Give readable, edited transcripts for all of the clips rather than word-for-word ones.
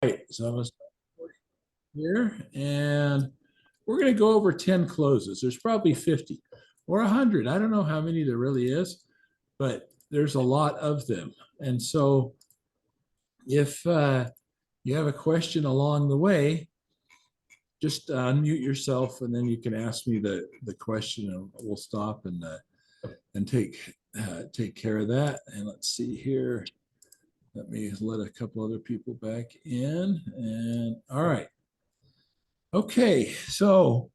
Right, so I'm gonna start here, and we're going to go over 10 closes. There's probably 50 or 100. I don't know how many there really is, but there's a lot of them. And so if you have a question along the way, just unmute yourself, and then you can ask me the question, and we'll stop and take care of that. And let's see here. Let me let a couple other people back in. And all right. Okay, so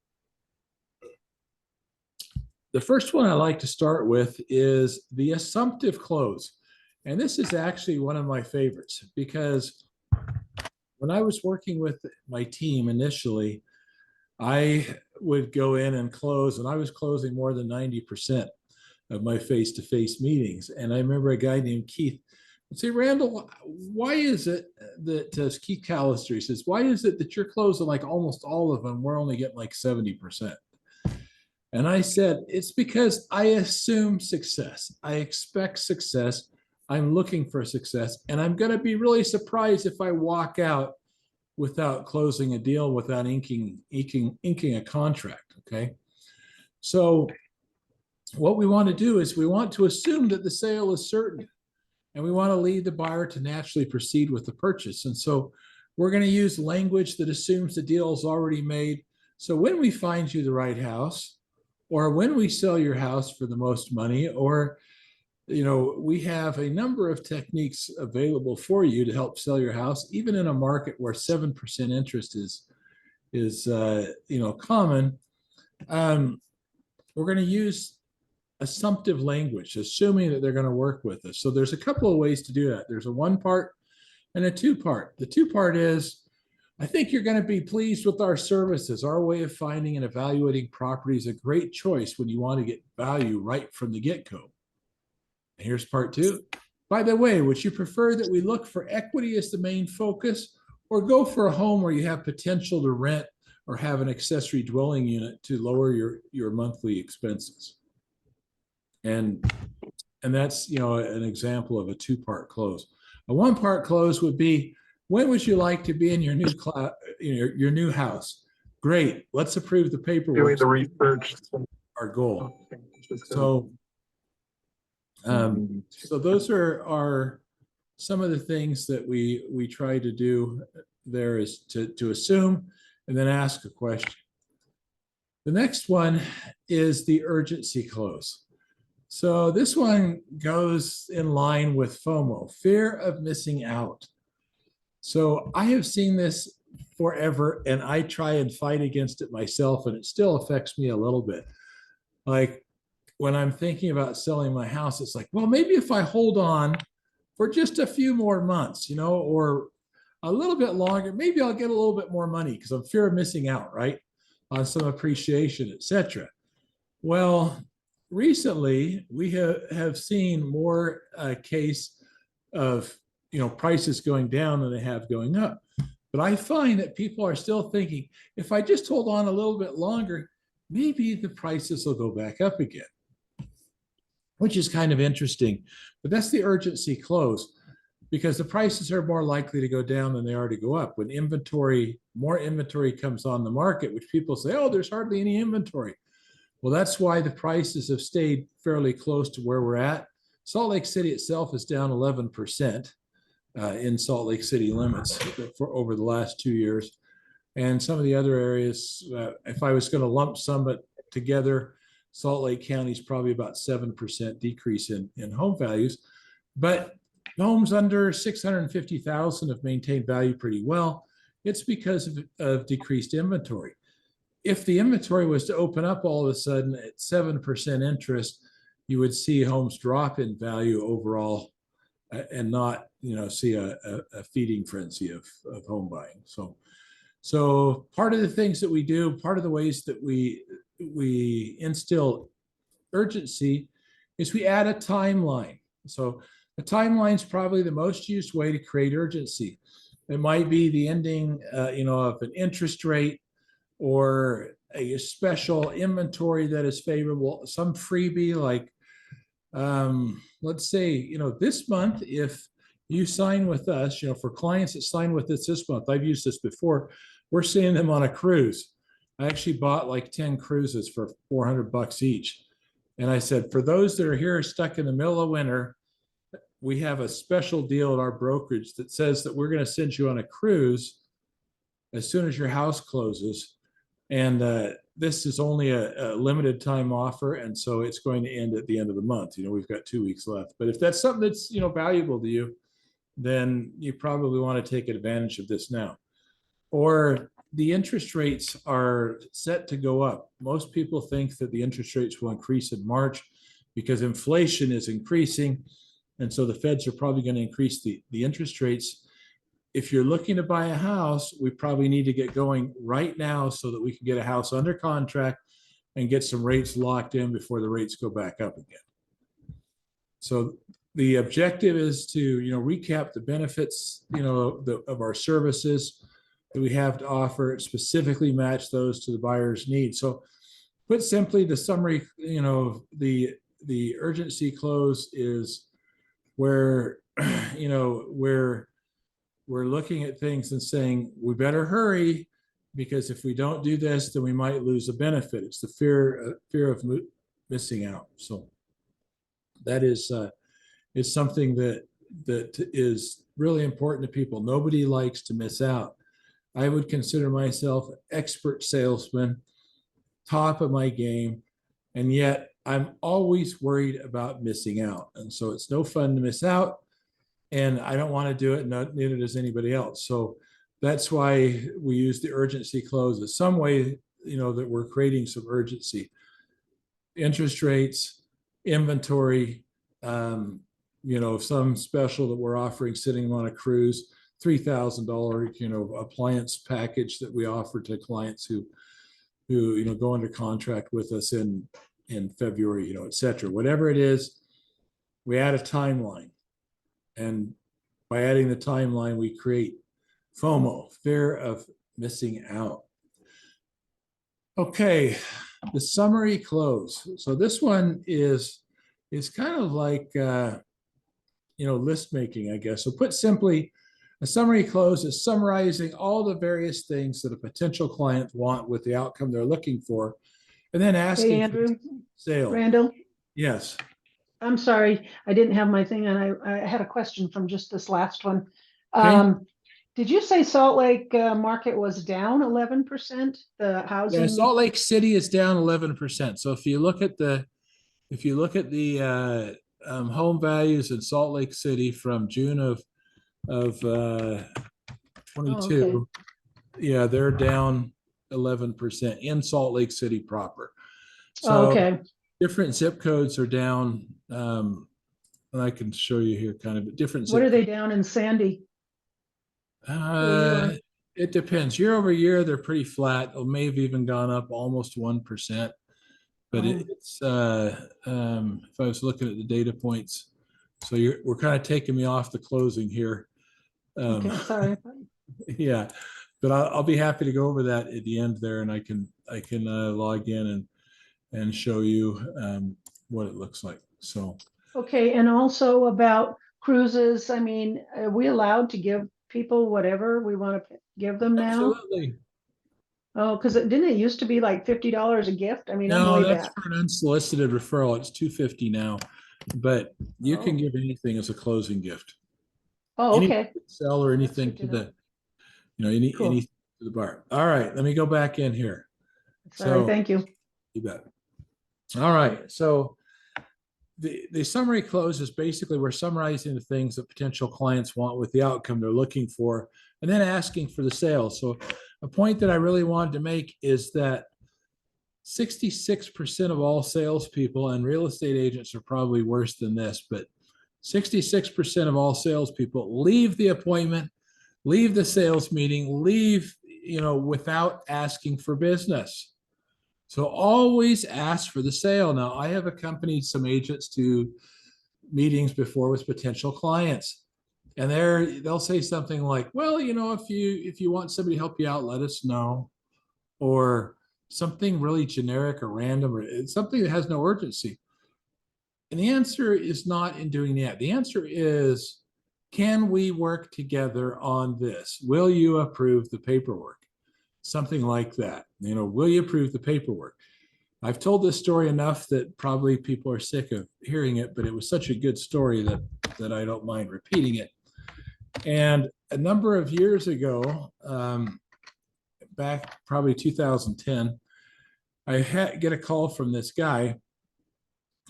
the first one I like to start with is the assumptive close. And this is actually one of my favorites because when I was working with my team initially, I would go in and close, and I was closing more than 90% of my face-to-face meetings. And I remember a guy named Keith would say, Randall, why is it that Keith Callister, he says, why is it that you're closing like almost all of them? We're only getting like 70%. And I said, it's because I assume success. I expect success. I'm looking for success. And I'm going to be really surprised if I walk out without closing a deal, without inking a contract. Okay. So what we want to do is we want to assume that the sale is certain, and we want to lead the buyer to naturally proceed with the purchase. And so we're going to use language that assumes the deal is already made. So when we find you the right house, or when we sell your house for the most money, or we have a number of techniques available for you to help sell your house, even in a market where 7% interest is common. We're going to use assumptive language, assuming that they're going to work with us. So there's a couple of ways to do that. There's a one part and a two part. The two part is, I think you're going to be pleased with our services. Our way of finding and evaluating property is a great choice when you want to get value right from the get-go. And here's part two. By the way, would you prefer that we look for equity as the main focus, or go for a home where you have potential to rent or have an accessory dwelling unit to lower your monthly expenses? And that's an example of a two-part close. A one-part close would be, when would you like to be in your new house? Great. Let's approve the paperwork. Doing the research. Our goal. So those are some of the things that we try to do there, is to assume and then ask a question. The next one is the urgency close. So this one goes in line with FOMO, fear of missing out. So I have seen this forever, and I try and fight against it myself, and it still affects me a little bit. Like when I'm thinking about selling my house, it's like, well, maybe if I hold on for just a few more months, or a little bit longer, maybe I'll get a little bit more money because I'm fear of missing out, right, on some appreciation, etc. Well, recently we have seen more case of prices going down than they have going up. But I find that people are still thinking, if I just hold on a little bit longer, maybe the prices will go back up again, which is kind of interesting. But that's the urgency close, because the prices are more likely to go down than they are to go up. When more inventory comes on the market, which people say, oh, there's hardly any inventory. Well, that's why the prices have stayed fairly close to where we're at. Salt Lake City itself is down 11%. In Salt Lake City limits for over the last 2 years. And some of the other areas, if I was going to lump some together, Salt Lake County is probably about 7% decrease in home values. But homes under 650,000 have maintained value pretty well. It's because of decreased inventory. If the inventory was to open up all of a sudden at 7% interest, you would see homes drop in value overall, and not see a feeding frenzy of home buying. So part of the things that we do, part of the ways that we instill urgency, is we add a timeline. So a timeline is probably the most used way to create urgency. It might be the ending of an interest rate, or a special inventory that is favorable, some freebie like let's say, this month, if you sign with us, for clients that sign with us this month, I've used this before, we're sending them on a cruise. I actually bought like 10 cruises for $400 each. And I said, for those that are here stuck in the middle of winter, we have a special deal at our brokerage that says that we're going to send you on a cruise as soon as your house closes. And this is only a limited time offer. And so it's going to end at the end of the month. We've got 2 weeks left. But if that's something that's, valuable to you, then you probably want to take advantage of this now. Or the interest rates are set to go up. Most people think that the interest rates will increase in March because inflation is increasing. And so the feds are probably going to increase the interest rates. If you're looking to buy a house, we probably need to get going right now so that we can get a house under contract and get some rates locked in before the rates go back up again. So the objective is to, recap the benefits, of our services that we have to offer, specifically match those to the buyer's needs. So put simply, the summary, the urgency close is where, we're looking at things and saying, we better hurry, because if we don't do this, then we might lose a benefit. It's the fear of missing out. So that is something that is really important to people. Nobody likes to miss out. I would consider myself an expert salesman, top of my game, and yet I'm always worried about missing out. And so it's no fun to miss out, and I don't want to do it, neither does anybody else. So that's why we use the urgency close as some way, that we're creating some urgency. Interest rates, inventory, some special that we're offering, sitting on a cruise, $3,000, appliance package that we offer to clients who go under contract with us in February, et cetera. Whatever it is, we add a timeline. And by adding the timeline, we create FOMO, fear of missing out. Okay, the summary close. So this one is kind of like, list making, I guess. So put simply, a summary close is summarizing all the various things that a potential client want with the outcome they're looking for, and then asking. Hey, Andrew. Sale. Randall. Yes. I'm sorry, I didn't have my thing, and I had a question from just this last one. Okay. Did you say Salt Lake market was down 11%? The housing. Yeah, Salt Lake City is down 11%. So if you look at the home values in Salt Lake City from June of 22, okay. Yeah, they're down 11% in Salt Lake City proper. So okay. different zip codes are down, and I can show you here kind of different. What are they down in Sandy? It depends. Year over year, they're pretty flat. Or may have even gone up almost 1%. But it's if I was looking at the data points, so we're kind of taking me off the closing here. Okay, sorry. Yeah, but I'll be happy to go over that at the end there, and I can log in and show you what it looks like. So okay, and also about cruises. I mean, are we allowed to give people whatever we want to give them now? Absolutely. Oh, because didn't it used to be like $50 a gift? I mean, No, I'm way that's back. for an unsolicited referral. It's $250 now, but you can give anything as a closing gift. Oh, okay. Sell or anything to the, anything to the bar. All right, let me go back in here. Sorry, thank you. You bet. All right, so the summary close is basically we're summarizing the things that potential clients want with the outcome they're looking for, and then asking for the sale. So a point that I really wanted to make is that 66% of all salespeople, and real estate agents are probably worse than this, but 66% of all salespeople leave the appointment, leave the sales meeting, leave, without asking for business. So always ask for the sale. Now, I have accompanied some agents to meetings before with potential clients, and they'll say something like, well, if you want somebody to help you out, let us know, or something really generic or random, or it's something that has no urgency. And the answer is not in doing that. The answer is can we work together on this? Will you approve the paperwork? Something like that. Will you approve the paperwork? I've told this story enough that probably people are sick of hearing it, but it was such a good story that I don't mind repeating it. And a number of years ago, back probably 2010, I get a call from this guy,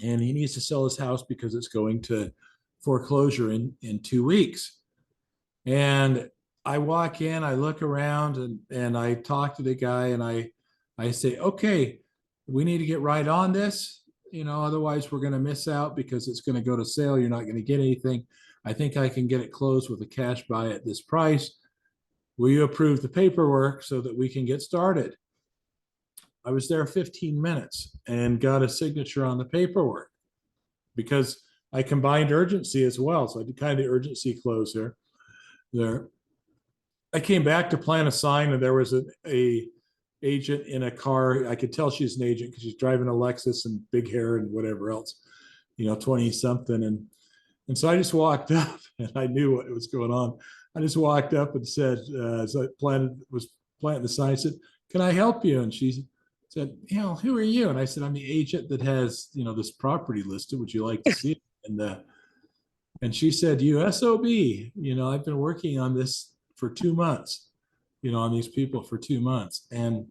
and he needs to sell his house because it's going to foreclosure in 2 weeks. And I walk in, I look around, and I talk to the guy, and I say, okay, we need to get right on this. Otherwise we're going to miss out because it's going to go to sale. You're not going to get anything. I think I can get it closed with a cash buy at this price. Will you approve the paperwork so that we can get started? I was there 15 minutes and got a signature on the paperwork because I combined urgency as well. So I did kind of urgency close there. I came back to plant a sign, and there was a agent in a car. I could tell she's an agent because she's driving a Lexus and big hair and whatever else, 20 something. And so I just walked up, and I knew what was going on. I just walked up and said, as I was planting the sign, I said, can I help you? And she said, who are you? And I said, I'm the agent that has, this property listed. Would you like to see it? And she said, SOB, I've been working on this for 2 months, on these people for 2 months. And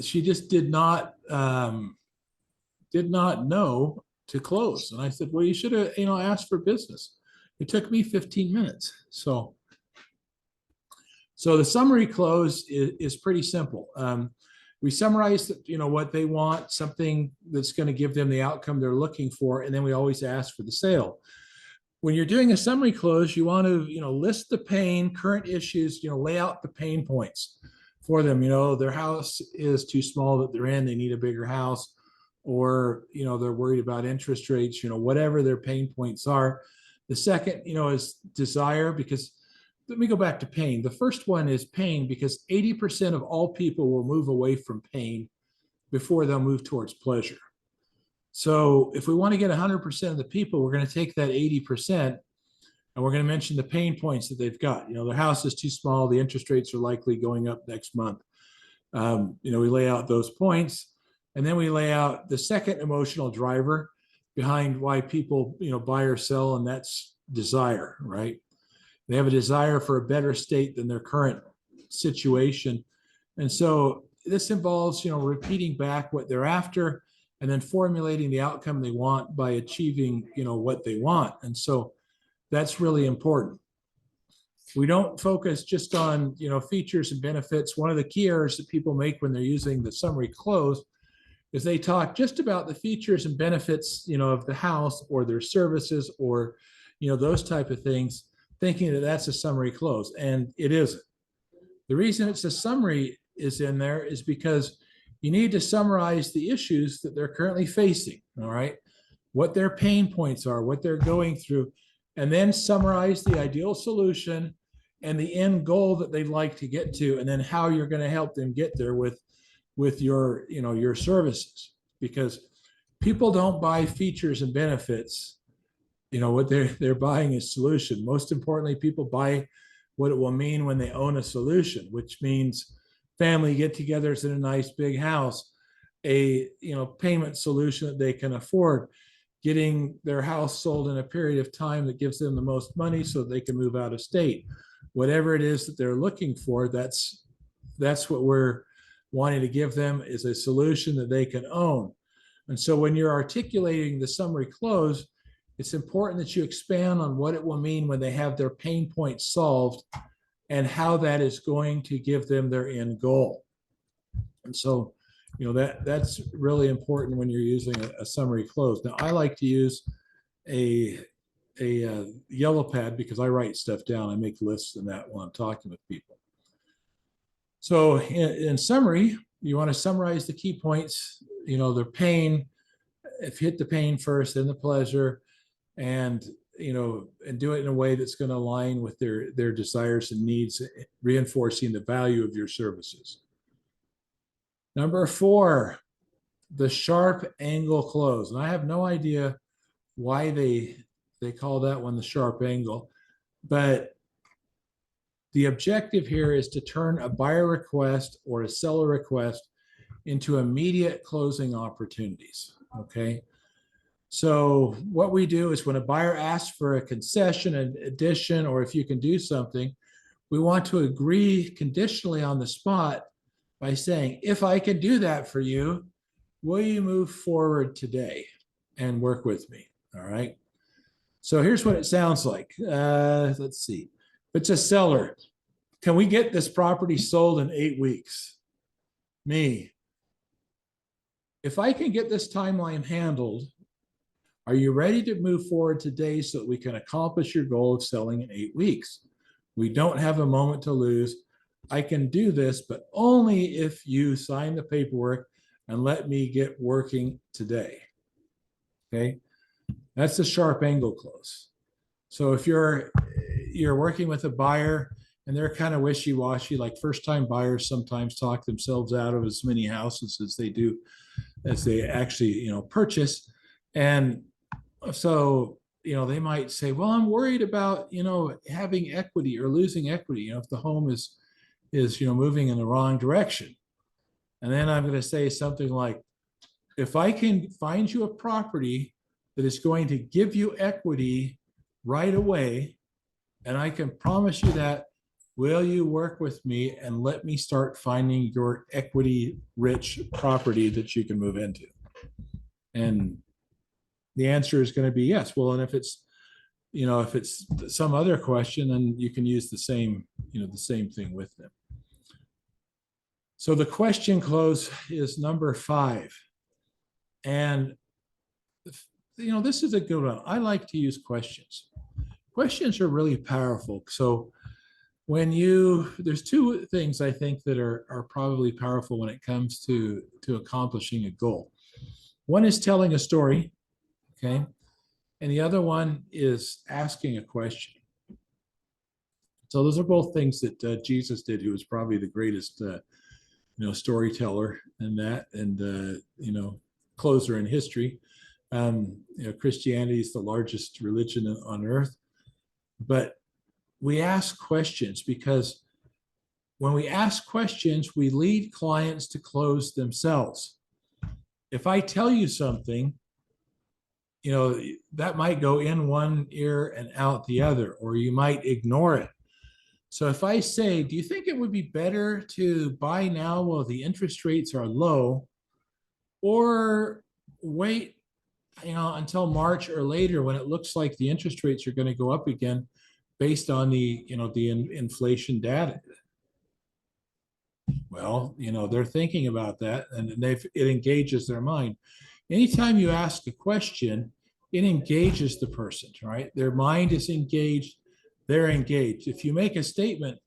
she just did not know to close. And I said, well, you should have, asked for business. It took me 15 minutes. So the summary close is pretty simple. We summarize, what they want, something that's going to give them the outcome they're looking for, and then we always ask for the sale. When you're doing a summary close, you want to, list the pain, current issues, lay out the pain points for them. Their house is too small that they're in, they need a bigger house, or, they're worried about interest rates, whatever their pain points are. The second, is desire, because let me go back to pain. The first one is pain because 80% of all people will move away from pain before they'll move towards pleasure. So if we want to get 100% of the people, we're going to take that 80% and we're going to mention the pain points that they've got. Their house is too small. The interest rates are likely going up next month. We lay out those points, and then we lay out the second emotional driver behind why people, buy or sell, and that's desire, right? They have a desire for a better state than their current situation. And so this involves, repeating back what they're after and then formulating the outcome they want by achieving, what they want. And so that's really important. We don't focus just on, features and benefits. One of the key errors that people make when they're using the summary close is they talk just about the features and benefits, of the house or their services or, those type of things, thinking that that's a summary close, and it isn't. The reason it's a summary is in there is because you need to summarize the issues that they're currently facing, all right? What their pain points are, what they're going through, and then summarize the ideal solution and the end goal that they'd like to get to, and then how you're going to help them get there with your, your services. Because people don't buy features and benefits. What they're buying is solution. Most importantly, people buy what it will mean when they own a solution, which means family get-togethers in a nice big house, a payment solution that they can afford, getting their house sold in a period of time that gives them the most money so they can move out of state. Whatever it is that they're looking for, that's what we're wanting to give them, is a solution that they can own. And so when you're articulating the summary close, it's important that you expand on what it will mean when they have their pain points solved and how that is going to give them their end goal. And so, that's really important when you're using a summary close. Now, I like to use a yellow pad because I write stuff down. I make lists and that while I'm talking with people. So in summary, you want to summarize the key points, their pain. If you hit the pain first, then the pleasure, and do it in a way that's going to align with their desires and needs, reinforcing the value of your services. Number 4, the sharp angle close. And I have no idea why they They call that one the sharp angle. But the objective here is to turn a buyer request or a seller request into immediate closing opportunities. Okay. So what we do is when a buyer asks for a concession, an addition, or if you can do something, we want to agree conditionally on the spot by saying, if I can do that for you, will you move forward today and work with me? All right. So here's what it sounds like. Let's see. If it's a seller, can we get this property sold in 8 weeks? Me. If I can get this timeline handled, are you ready to move forward today so that we can accomplish your goal of selling in 8 weeks? We don't have a moment to lose. I can do this, but only if you sign the paperwork and let me get working today. Okay, that's the sharp angle close. So if you're working with a buyer and they're kind of wishy-washy, like first-time buyers sometimes talk themselves out of as many houses as they actually purchase, and so they might say, well, I'm worried about having equity or losing equity if the home is moving in the wrong direction. And then I'm going to say something like, if I can find you a property that is going to give you equity right away, and I can promise you that, will you work with me and let me start finding your equity rich property that you can move into? And the answer is going to be yes. Well, and if it's some other question, then you can use the same thing with them. So the question close is number 5. And this is a good one. I like to use questions. Questions are really powerful. So there's 2 things I think that are probably powerful when it comes to accomplishing a goal. One is telling a story, okay? And the other one is asking a question. So those are both things that Jesus did, who was probably the greatest storyteller and closer in history. Christianity is the largest religion on earth, but we ask questions because when we ask questions, we lead clients to close themselves. If I tell you something, that might go in one ear and out the other, or you might ignore it. So if I say, do you think it would be better to buy now while the interest rates are low, or wait, until March or later when it looks like the interest rates are going to go up again based on the inflation data? Well, they're thinking about that, and it engages their mind. Anytime you ask a question, it engages the person, right? Their mind is engaged, they're engaged. If you make a statement,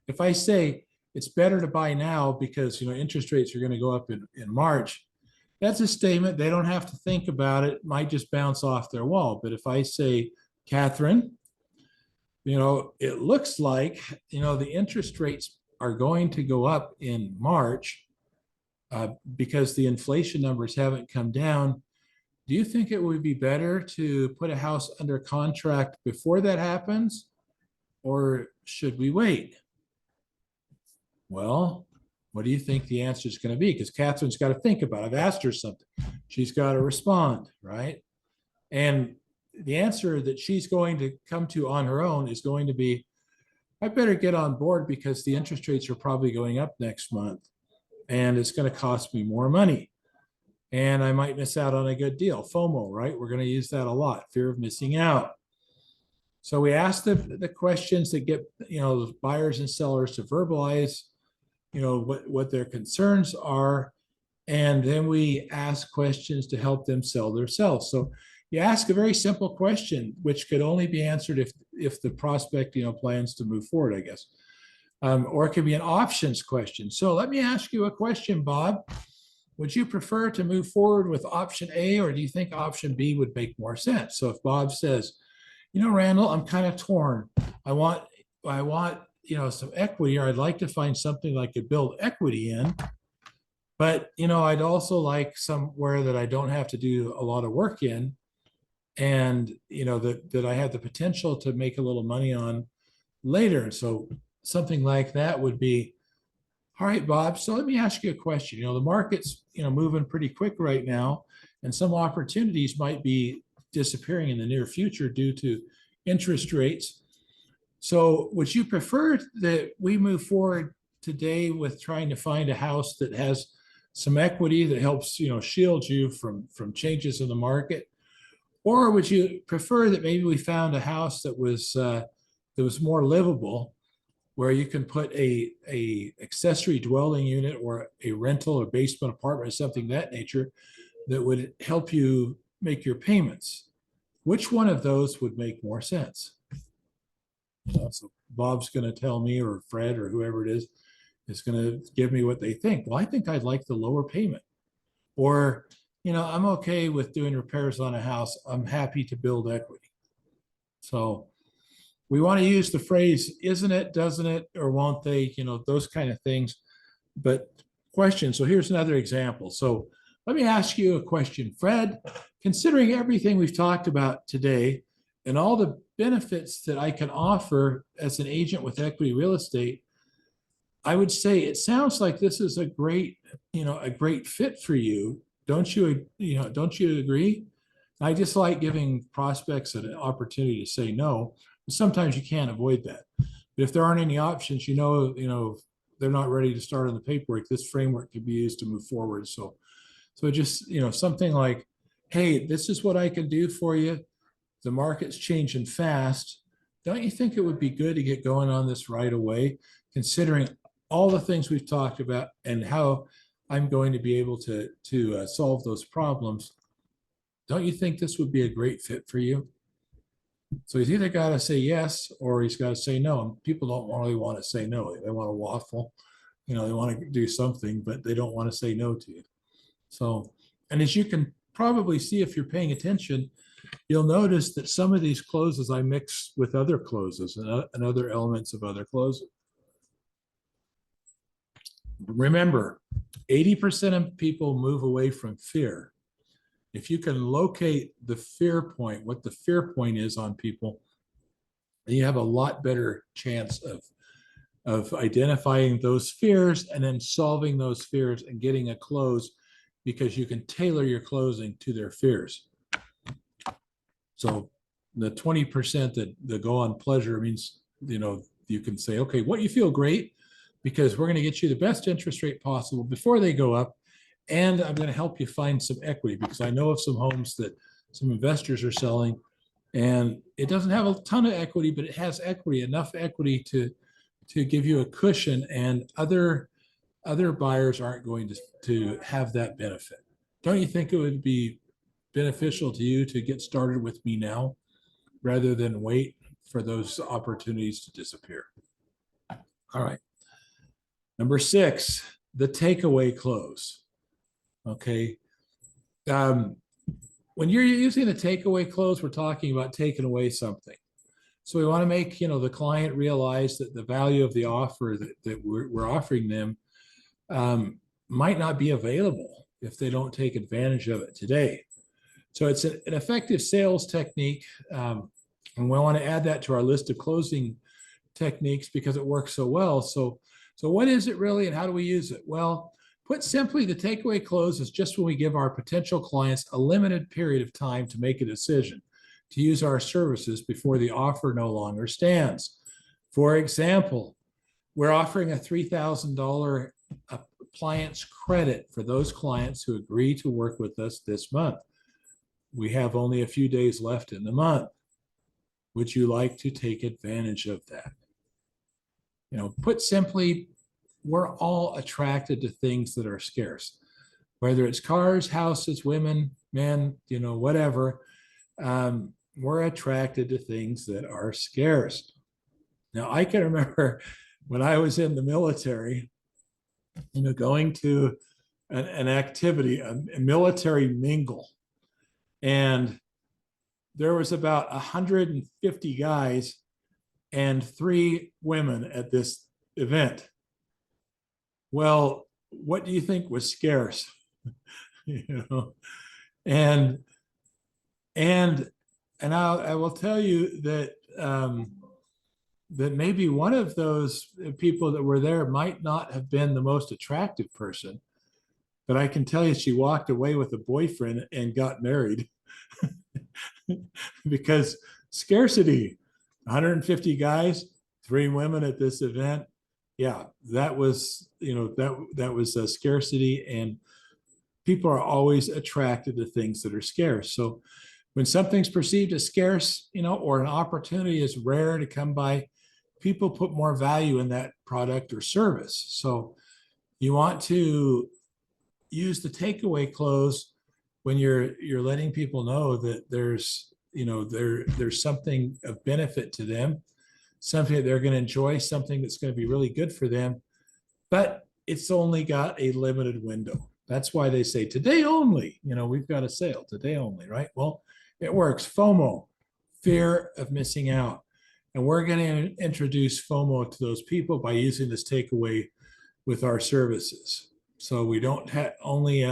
if I say it's better to buy now because interest rates are going to go up in March, that's a statement. They don't have to think about it. It might just bounce off their wall. But if I say, Catherine, it looks like the interest rates are going to go up in March because the inflation numbers haven't come down. Do you think it would be better to put a house under contract before that happens, or should we wait? Well, what do you think the answer is going to be? Because Catherine's got to think about it. I've asked her something. She's got to respond, right? And the answer that she's going to come to on her own is going to be, I better get on board because the interest rates are probably going up next month and it's going to cost me more money. And I might miss out on a good deal. FOMO, right? We're going to use that a lot, fear of missing out. So we ask the questions that get buyers and sellers to verbalize what their concerns are, and then we ask questions to help them sell themselves. So you ask a very simple question, which could only be answered if the prospect plans to move forward, I guess, or it could be an options question. So let me ask you a question, Bob. Would you prefer to move forward with option A, or do you think option B would make more sense? So if Bob says, Randall, I'm kind of torn. I want some equity, or I'd like to find something I could build equity in, but I'd also like somewhere that I don't have to do a lot of work in. and that I had the potential to make a little money on later. So something like that would be, all right, Bob, so let me ask you a question. The market's, moving pretty quick right now, and some opportunities might be disappearing in the near future due to interest rates. So would you prefer that we move forward today with trying to find a house that has some equity that helps, shield you from changes in the market? Or would you prefer that maybe we found a house that was more livable, where you can put a accessory dwelling unit or a rental or basement apartment or something of that nature that would help you make your payments? Which one of those would make more sense? So Bob's going to tell me, or Fred, or whoever it is going to give me what they think. Well, I think I'd like the lower payment. Or, I'm okay with doing repairs on a house. I'm happy to build equity. So we want to use the phrase, isn't it, doesn't it, or won't they, those kind of things. But question. So here's another example. So let me ask you a question, Fred. Considering everything we've talked about today and all the benefits that I can offer as an agent with equity real estate, I would say it sounds like this is a great fit for you. Don't you agree? I just like giving prospects an opportunity to say no. Sometimes you can't avoid that. But if there aren't any options, they're not ready to start on the paperwork, this framework can be used to move forward. So just, something like, hey, this is what I can do for you. The market's changing fast. Don't you think it would be good to get going on this right away, considering all the things we've talked about and how I'm going to be able to solve those problems? Don't you think this would be a great fit for you? So he's either got to say yes or he's got to say no. And people don't really want to say no. They want to waffle. They want to do something, but they don't want to say no to you. So, and as you can probably see if you're paying attention, you'll notice that some of these closes I mix with other closes and other elements of other closes. Remember, 80% of people move away from fear. If you can locate the fear point, what the fear point is on people, then you have a lot better chance of identifying those fears and then solving those fears and getting a close, because you can tailor your closing to their fears. So the 20% that go on pleasure means, you can say, okay, what you feel great, because we're going to get you the best interest rate possible before they go up. And I'm going to help you find some equity, because I know of some homes that some investors are selling and it doesn't have a ton of equity, but it has equity, enough equity to give you a cushion, and other buyers aren't going to have that benefit. Don't you think it would be beneficial to you to get started with me now rather than wait for those opportunities to disappear? All right. Number 6, the takeaway close. Okay. When you're using the takeaway close, we're talking about taking away something. So we want to make, the client realize that the value of the offer that we're offering them might not be available if they don't take advantage of it today. So it's an effective sales technique. And we want to add that to our list of closing techniques because it works so well. So what is it really, and how do we use it? Well, put simply, the takeaway close is just when we give our potential clients a limited period of time to make a decision to use our services before the offer no longer stands. For example, we're offering a $3,000 appliance credit for those clients who agree to work with us this month. We have only a few days left in the month. Would you like to take advantage of that? Put simply, we're all attracted to things that are scarce, whether it's cars, houses, women, men, whatever. We're attracted to things that are scarce. Now, I can remember when I was in the military, going to an activity, a military mingle, and there was about 150 guys and 3 women at this event. Well, what do you think was scarce? And and I will tell you that that maybe one of those people that were there might not have been the most attractive person, but I can tell you she walked away with a boyfriend and got married because scarcity, 150 guys, 3 women at this event. Yeah, that was, that was a scarcity, and people are always attracted to things that are scarce. So when something's perceived as scarce, or an opportunity is rare to come by, people put more value in that product or service. So you want to use the takeaway close when you're letting people know that there's something of benefit to them, something that they're going to enjoy, something that's going to be really good for them, but it's only got a limited window. That's why they say today only. We've got a sale today only, right? Well, it works. FOMO, fear of missing out. And we're going to introduce FOMO to those people by using this takeaway with our services. So we don't only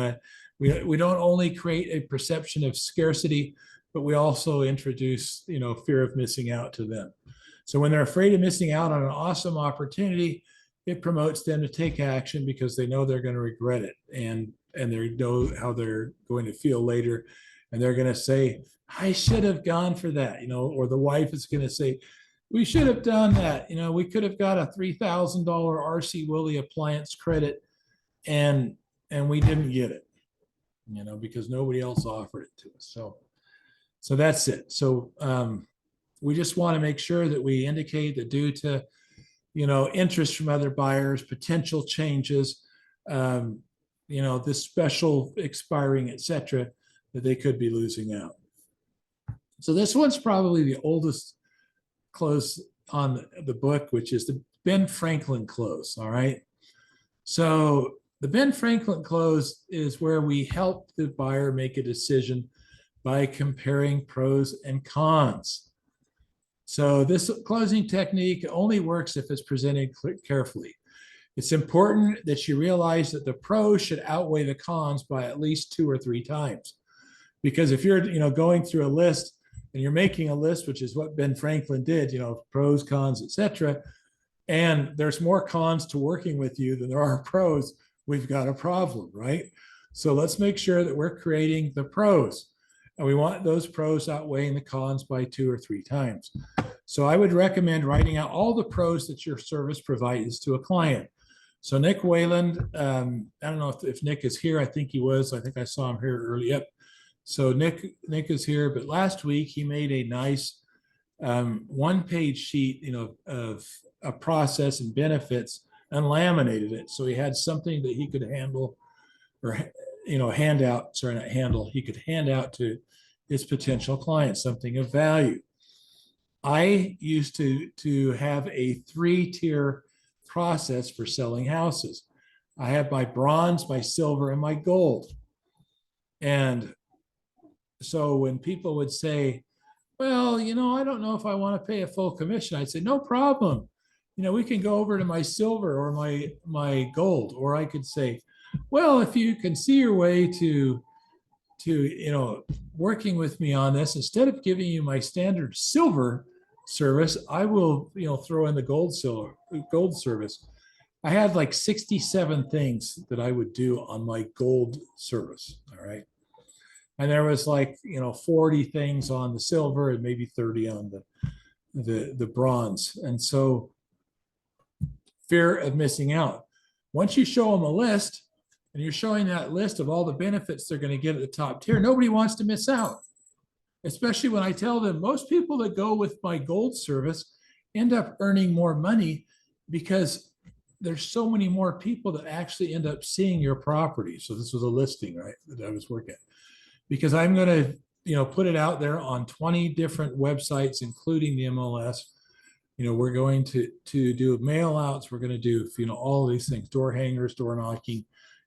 we don't only create a perception of scarcity, but we also introduce fear of missing out to them. So when they're afraid of missing out on an awesome opportunity, it promotes them to take action because they know they're going to regret it, and they know how they're going to feel later, and they're going to say, I should have gone for that, or the wife is going to say, we should have done that. We could have got a $3,000 RC Willey appliance credit, and we didn't get it, because nobody else offered it to us. So that's it. So we just want to make sure that we indicate that due to interest from other buyers, potential changes, this special expiring, etc., that they could be losing out. So this one's probably the oldest close on the book, which is the Ben Franklin close. All right. So the Ben Franklin close is where we help the buyer make a decision by comparing pros and cons. So this closing technique only works if it's presented carefully. It's important that you realize that the pros should outweigh the cons by at least 2 or 3 times. Because if you're going through a list and you're making a list, which is what Ben Franklin did, pros, cons, etc., and there's more cons to working with you than there are pros, we've got a problem, right? So let's make sure that we're creating the pros, and we want those pros outweighing the cons by 2 or 3 times. So I would recommend writing out all the pros that your service provides to a client. So Nick Wayland, I don't know if Nick is here. I think he was. I think I saw him here early up. So Nick is here, but last week he made a nice 1-page sheet, of a process and benefits, and laminated it. So he had something that he could handle, or hand out. Sorry, not handle. He could hand out to his potential clients, something of value. I used to have a 3-tier process for selling houses. I have my bronze, my silver, and my gold. And so when people would say, well, I don't know if I want to pay a full commission, I'd say, no problem. We can go over to my silver or my gold. Or I could say, well, if you can see your way to working with me on this, instead of giving you my standard silver service, I will, throw in the gold service. I had like 67 things that I would do on my gold service. All right. And there was 40 things on the silver and maybe 30 on the bronze. And so fear of missing out. Once you show them a list and you're showing that list of all the benefits they're going to get at the top tier, nobody wants to miss out. Especially when I tell them most people that go with my gold service end up earning more money because there's so many more people that actually end up seeing your property. So this was a listing, right, that I was working at. Because I'm going to, put it out there on 20 different websites, including the MLS. We're going to do mail outs. We're going to do, all of these things, door hangers, door knocking,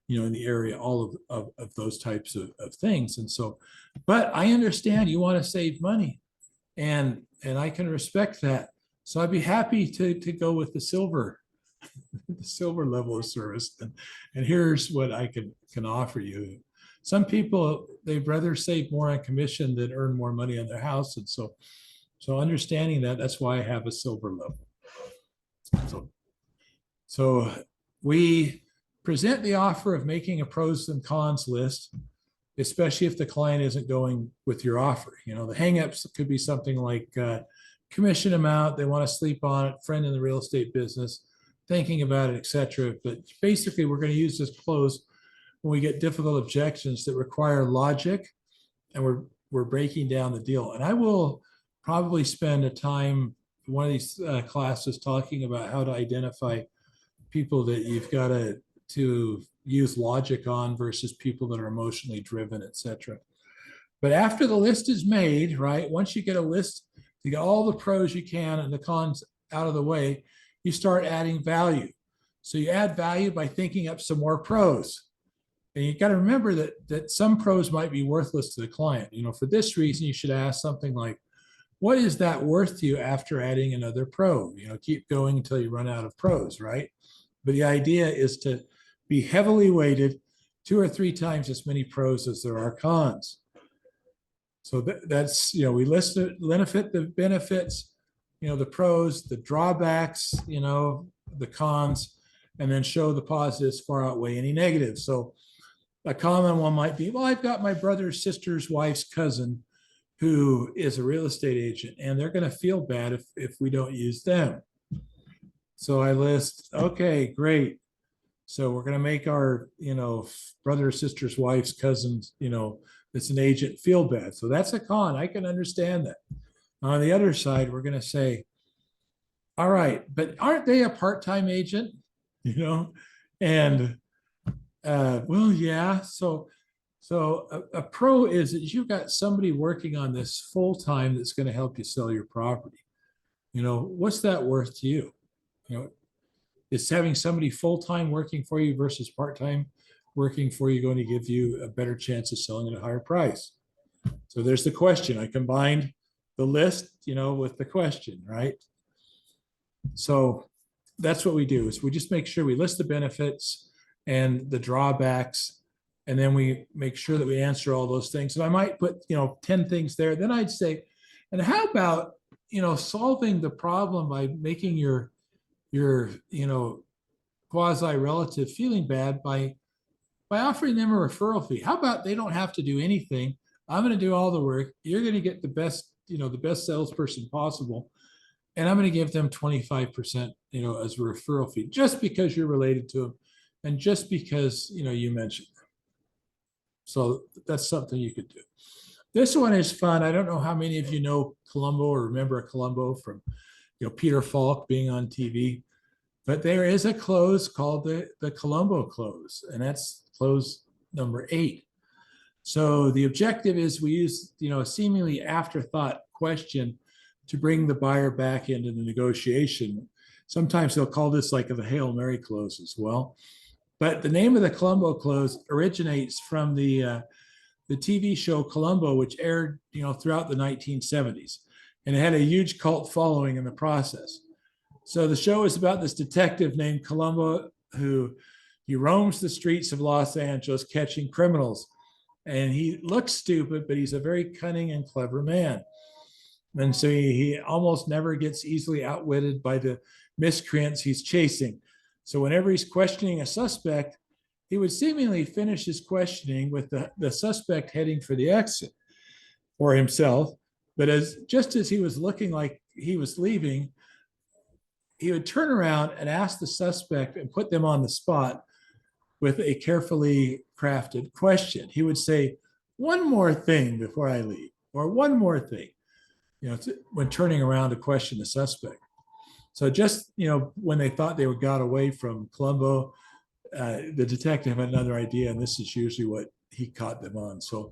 in the area, all of those types of things. And so, but I understand you want to save money, and I can respect that. So I'd be happy to go with the silver level of service. And here's what I can offer you. some people, they'd rather save more on commission than earn more money on their house. And so understanding that, that's why I have a silver level. So we present the offer of making a pros and cons list, especially if the client isn't going with your offer. The hangups could be something like commission amount, they want to sleep on it, friend in the real estate business, thinking about it, etc. But basically, we're going to use this close when we get difficult objections that require logic, and we're breaking down the deal. And I will probably spend a time one of these classes talking about how to identify people that you've got to use logic on versus people that are emotionally driven, etc. But after the list is made, right, once you get a list, you get all the pros you can and the cons out of the way, you start adding value. So you add value by thinking up some more pros. And you got to remember that some pros might be worthless to the client. For this reason, you should ask something like, what is that worth to you after adding another pro? Keep going until you run out of pros, right? But the idea is to be heavily weighted 2 or 3 times as many pros as there are cons. So that's, we list the benefits, the pros, the drawbacks, the cons, and then show the positives far outweigh any negatives. So a common one might be, well, I've got my brother's sister's wife's cousin who is a real estate agent, and they're going to feel bad if we don't use them. So I list, okay, great. So we're going to make our, brother or sister's wife's cousins, that's an agent, feel bad. So that's a con. I can understand that. On the other side, we're going to say, all right, but aren't they a part-time agent? And well, yeah. So a pro is that you've got somebody working on this full-time that's going to help you sell your property. What's that worth to you? Is having somebody full-time working for you versus part-time working for you going to give you a better chance of selling at a higher price? So there's the question. I combined the list, with the question, right? So that's what we do, is we just make sure we list the benefits and the drawbacks, and then we make sure that we answer all those things. And I might put, 10 things there. Then I'd say, and how about, solving the problem by making your quasi-relative feeling bad by offering them a referral fee. How about they don't have to do anything? I'm going to do all the work. You're going to get the best salesperson possible. And I'm going to give them 25%, as a referral fee, just because you're related to them and just because, you mentioned them. So that's something you could do. This one is fun. I don't know how many of you know Columbo or remember a Columbo from, Peter Falk being on TV, but there is a close called the Columbo close, and that's close number 8. So the objective is we use, a seemingly afterthought question to bring the buyer back into the negotiation. Sometimes they'll call this like a Hail Mary close as well. But the name of the Columbo close originates from the TV show Columbo, which aired, throughout the 1970s, and it had a huge cult following in the process. So the show is about this detective named Columbo who he roams the streets of Los Angeles catching criminals. And he looks stupid, but he's a very cunning and clever man. And so he almost never gets easily outwitted by the miscreants he's chasing. So whenever he's questioning a suspect, he would seemingly finish his questioning with the suspect heading for the exit for himself. But just as he was looking like he was leaving, he would turn around and ask the suspect and put them on the spot with a carefully crafted question. He would say, one more thing before I leave, or one more thing, when turning around to question the suspect. So just, when they thought they got away from Columbo, the detective had another idea, and this is usually what he caught them on. So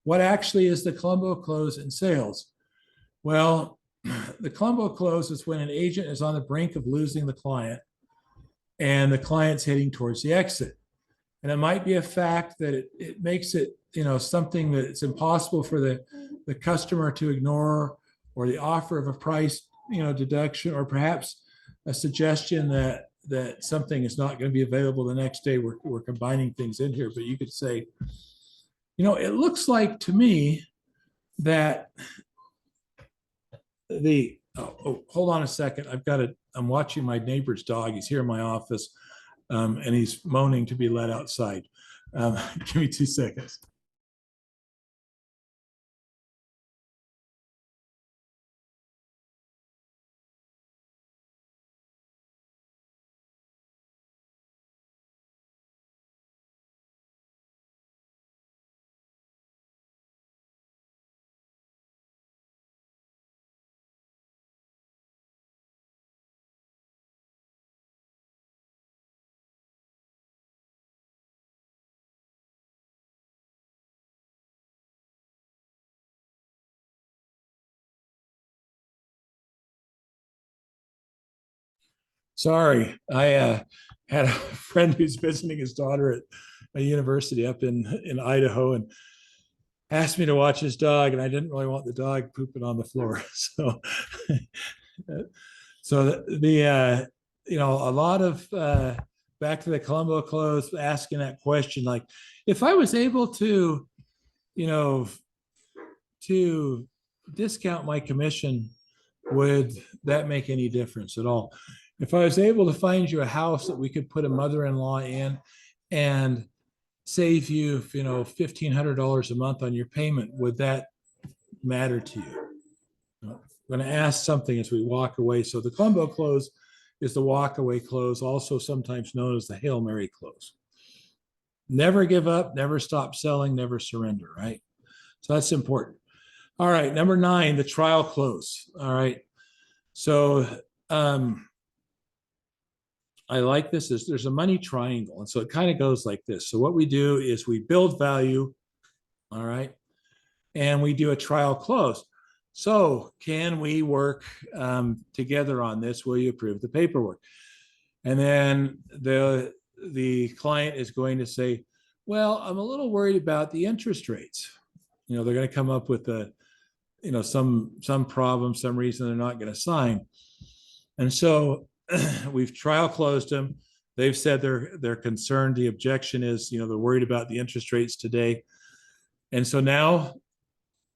what actually is the Columbo close in sales? Well, the Columbo close is when an agent is on the brink of losing the client and the client's heading towards the exit. And it might be a fact that it makes it, something that it's impossible for the customer to ignore, or the offer of a price, deduction, or perhaps a suggestion that something is not going to be available the next day. We're combining things in here, but you could say, It looks like to me that hold on a second. I'm watching my neighbor's dog. He's here in my office, and he's moaning to be let outside. Give me 2 seconds. Sorry, I had a friend who's visiting his daughter at a university up in Idaho, and asked me to watch his dog, and I didn't really want the dog pooping on the floor. So a lot of back to the Colombo close, asking that question, like, if I was able to, to discount my commission, would that make any difference at all? If I was able to find you a house that we could put a mother-in-law in and save you, $1,500 a month on your payment, would that matter to you? I'm going to ask something as we walk away. So the Colombo close is the walkaway close, also sometimes known as the Hail Mary close. Never give up, never stop selling, never surrender, right? So that's important. All right, number 9, the trial close. All right. So I like this. There's a money triangle. And so it kind of goes like this. So what we do is we build value, all right, and we do a trial close. So can we work together on this? Will you approve the paperwork? And then the client is going to say, well, I'm a little worried about the interest rates. They're going to come up with some problem, some reason they're not going to sign. And so we've trial closed them. They've said they're concerned. The objection is, they're worried about the interest rates today. And so now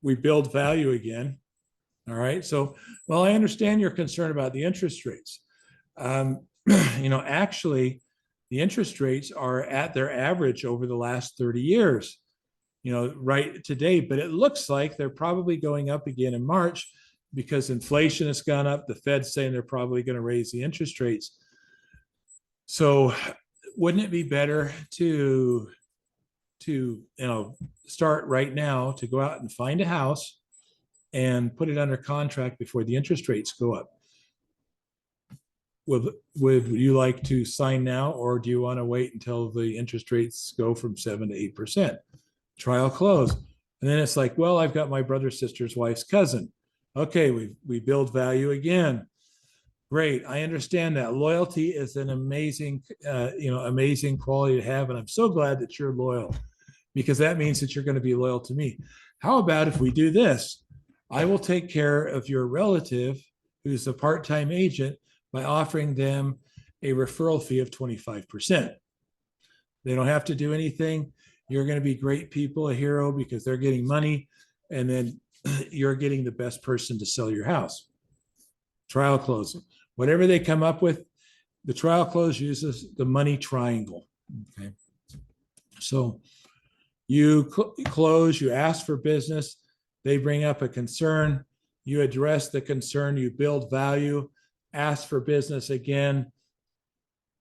we build value again. All right. So, well, I understand your concern about the interest rates. Actually, the interest rates are at their average over the last 30 years, right today, but it looks like they're probably going up again in March because inflation has gone up. The Fed's saying they're probably going to raise the interest rates. So wouldn't it be better to start right now to go out and find a house and put it under contract before the interest rates go up? Would you like to sign now, or do you want to wait until the interest rates go from 7 to 8%? Trial close. And then it's like, well, I've got my brother, sister's wife's cousin. Okay, we build value again. Great. I understand that. Loyalty is an amazing, amazing quality to have. And I'm so glad that you're loyal, because that means that you're going to be loyal to me. How about if we do this? I will take care of your relative who's a part-time agent by offering them a referral fee of 25%. They don't have to do anything. You're going to be great people, a hero, because they're getting money, and then you're getting the best person to sell your house. Trial closing. Whatever they come up with, the trial close uses the money triangle. Okay. So you close, you ask for business, they bring up a concern, you address the concern, you build value, ask for business again,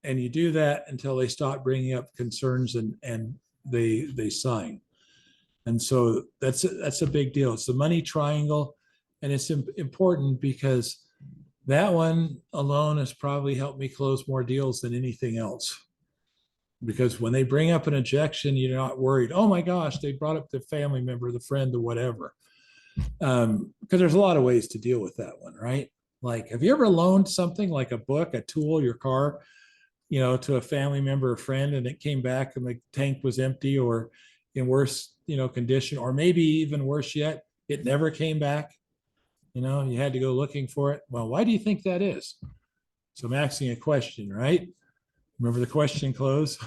and you do that until they stop bringing up concerns and they sign. And so that's a big deal. It's the money triangle, and it's important because that one alone has probably helped me close more deals than anything else. Because when they bring up an objection, you're not worried, oh my gosh, they brought up the family member, the friend, or whatever. Because there's a lot of ways to deal with that one, right? Like, have you ever loaned something like a book, a tool, your car, to a family member or friend, and it came back and the tank was empty or in worse, condition, or maybe even worse yet, it never came back. You had to go looking for it. Well, why do you think that is? So I'm asking a question, right? Remember the question close?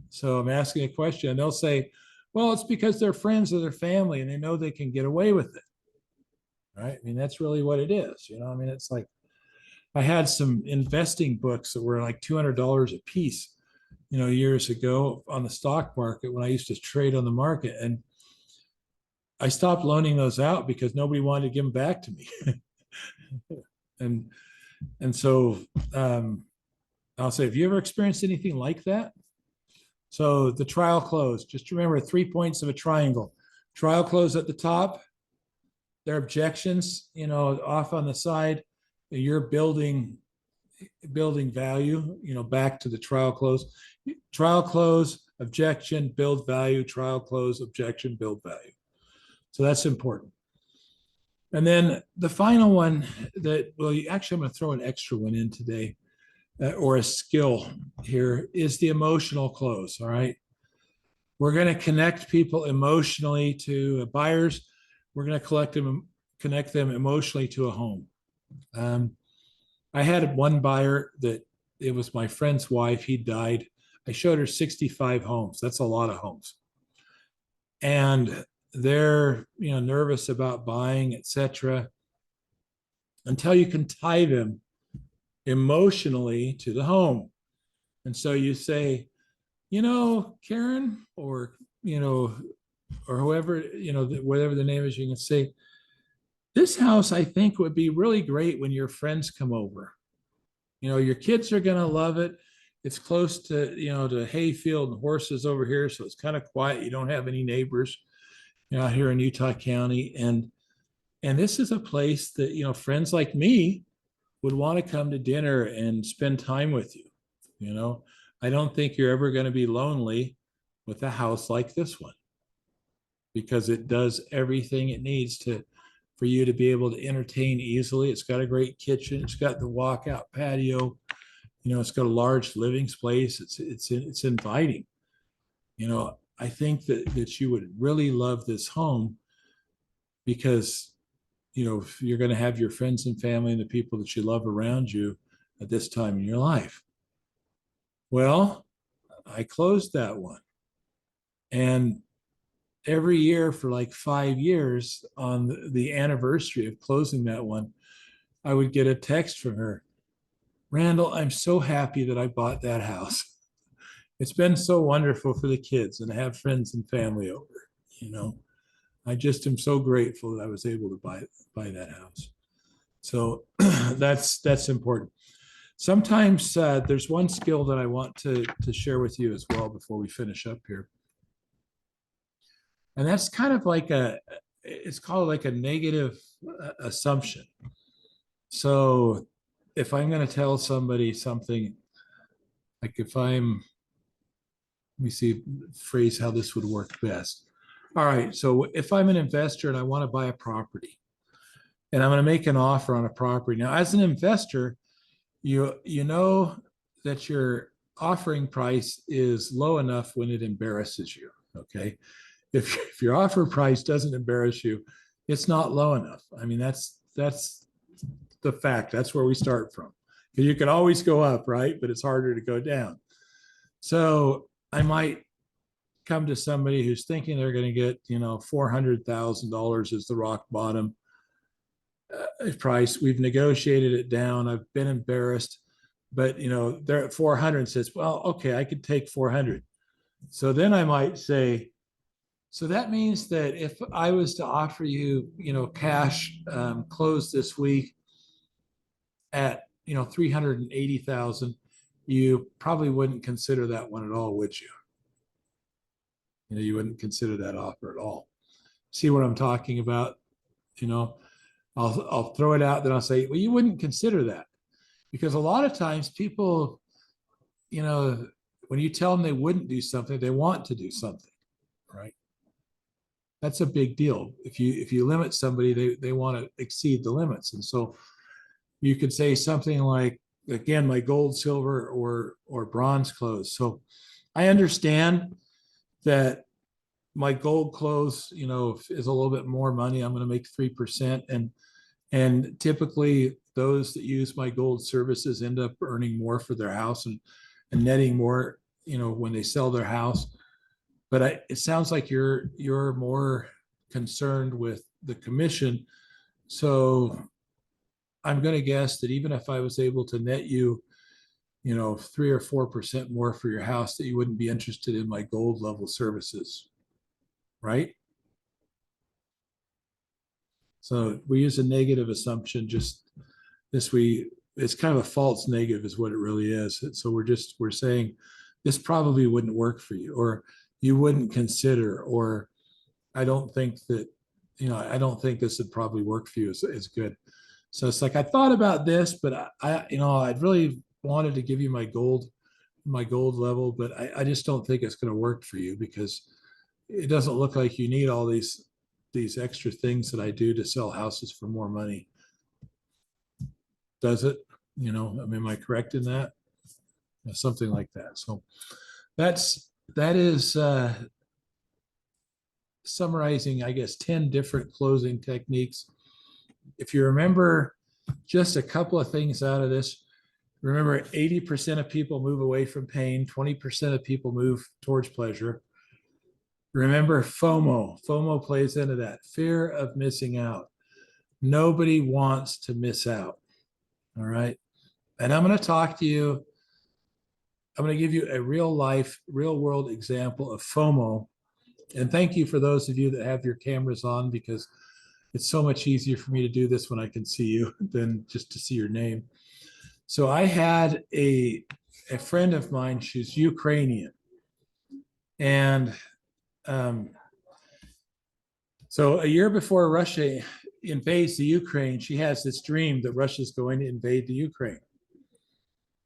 So I'm asking a question, and they'll say, Well, it's because they're friends of their family and they know they can get away with it. Right. I mean, that's really what it is. I mean, it's like I had some investing books that were like $200 a piece, years ago on the stock market when I used to trade on the market. And I stopped loaning those out because nobody wanted to give them back to me. and and so I'll say, have you ever experienced anything like that? So the trial close, just remember 3 points of a triangle. Trial close at the top, their objections, off on the side, you're building value, back to the trial close. Trial close, objection, build value, trial close, objection, build value. So that's important. And then the final one that, well, actually, I'm going to throw an extra one in today, or a skill here, is the emotional close. All right. We're going to connect people emotionally to buyers. We're going to connect them emotionally to a home. I had one buyer that it was my friend's wife. He died. I showed her 65 homes. That's a lot of homes. And they're, nervous about buying, etc., until you can tie them emotionally to the home. And so you say, Karen, or, or whoever, whatever the name is, you can say, this house, I think, would be really great when your friends come over. Your kids are going to love it. It's close to, to hayfield and horses over here. So it's kind of quiet. You don't have any neighbors, out here in Utah County. And this is a place that, friends like me would want to come to dinner and spend time with you. I don't think you're ever going to be lonely with a house like this one, because it does everything it needs for you to be able to entertain easily. It's got a great kitchen. It's got the walkout patio. It's got a large living space. It's inviting. I think that you would really love this home because, you're going to have your friends and family and the people that you love around you at this time in your life. Well, I closed that one. And every year for like 5 years, on the anniversary of closing that one, I would get a text from her. Randall, I'm so happy that I bought that house. It's been so wonderful for the kids and to have friends and family over. I just am so grateful that I was able to buy that house. So that's important. Sometimes there's one skill that I want to share with you as well before we finish up here. And that's kind of like it's called like a negative assumption. So if I'm going to tell somebody something, like let me see, phrase how this would work best. All right. So if I'm an investor and I want to buy a property and I'm going to make an offer on a property. Now, as an investor, you know that your offering price is low enough when it embarrasses you. Okay. If your offer price doesn't embarrass you, it's not low enough. I mean, that's the fact. That's where we start from. Because you can always go up, right? But it's harder to go down. So I might come to somebody who's thinking they're going to get, $400,000 as the rock bottom price. We've negotiated it down. I've been embarrassed, but they're at 400 and says, well, okay, I could take 400. So then I might say, so that means that if I was to offer you, cash close this week at, 380,000, you probably wouldn't consider that one at all, would you? You wouldn't consider that offer at all. See what I'm talking about? I'll throw it out, then I'll say, well, you wouldn't consider that, because a lot of times people, when you tell them they wouldn't do something, they want to do something, right? That's a big deal. If you limit somebody, they want to exceed the limits. And so you could say something like, again, my gold, silver, or bronze clothes. So I understand that my gold clothes, is a little bit more money. I'm going to make 3%. And typically those that use my gold services end up earning more for their house and netting more, when they sell their house. But it sounds like you're more concerned with the commission. So I'm going to guess that even if I was able to net you, 3 or 4% more for your house, that you wouldn't be interested in my gold level services, right? So we use a negative assumption, just this, it's kind of a false negative is what it really is. So we're saying this probably wouldn't work for you, or you wouldn't consider, or I don't think that, I don't think this would probably work for you as good. So it's like, I thought about this, but I'd really wanted to give you my gold level, but I just don't think it's going to work for you, because it doesn't look like you need all these extra things that I do to sell houses for more money. Does it? Am I correct in that? Something like that. So that is summarizing, I guess, 10 different closing techniques. If you remember just a couple of things out of this, remember 80% of people move away from pain, 20% of people move towards pleasure. Remember FOMO. FOMO plays into that, fear of missing out. Nobody wants to miss out. All right. And I'm going to talk to you. I'm going to give you a real world example of FOMO. And thank you for those of you that have your cameras on, because it's so much easier for me to do this when I can see you than just to see your name. So I had a friend of mine, she's Ukrainian. And so a year before Russia invades the Ukraine, she has this dream that Russia's going to invade the Ukraine.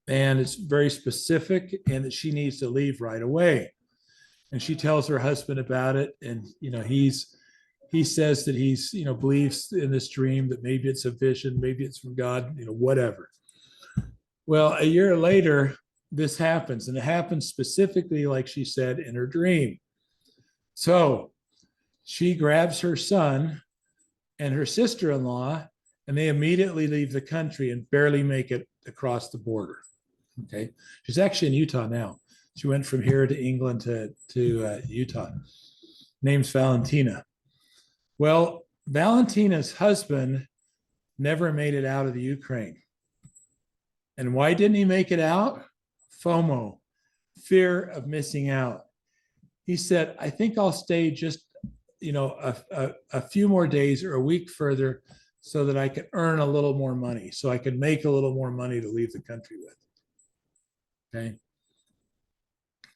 And it's very specific, and that she needs to leave right away. And she tells her husband about it. And, he says that he's, believes in this dream, that maybe it's a vision, maybe it's from God, whatever. Well, a year later, this happens, and it happens specifically like she said in her dream. So she grabs her son and her sister-in-law, and they immediately leave the country and barely make it across the border. Okay. She's actually in Utah now. She went from here to England to Utah. Name's Valentina. Well, Valentina's husband never made it out of the Ukraine. And why didn't he make it out? FOMO, fear of missing out. He said, I think I'll stay just, a few more days or a week further, so that I could earn a little more money, so I could make a little more money to leave the country with. Okay.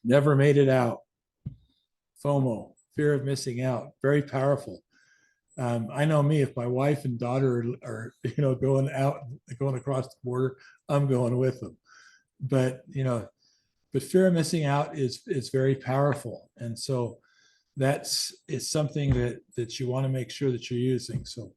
Never made it out. FOMO, fear of missing out, very powerful. I know me, if my wife and daughter are going across the border, I'm going with them. But fear of missing out is very powerful. And so it's something that you want to make sure that you're using. So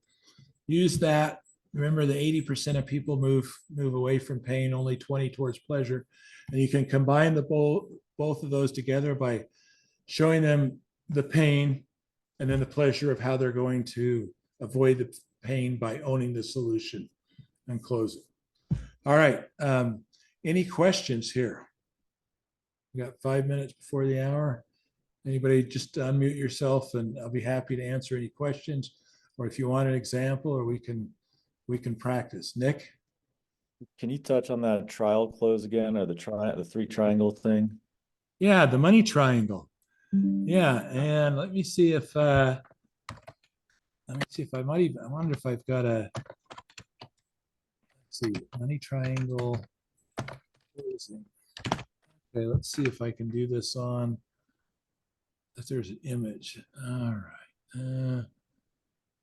use that. Remember, the 80% of people move away from pain, only 20 towards pleasure. And you can combine both of those together by showing them the pain and then the pleasure of how they're going to avoid the pain by owning the solution and closing. All right. Any questions here? We got 5 minutes before the hour. Anybody, just unmute yourself and I'll be happy to answer any questions, or if you want an example, or we can practice. Nick? Can you touch on that trial close again, or the 3 triangle thing? Yeah, the money triangle. Yeah, and let me see if I might even, I wonder if I've got let's see, money triangle closing. Okay, let's see if I can do this on, if there's an image. All right.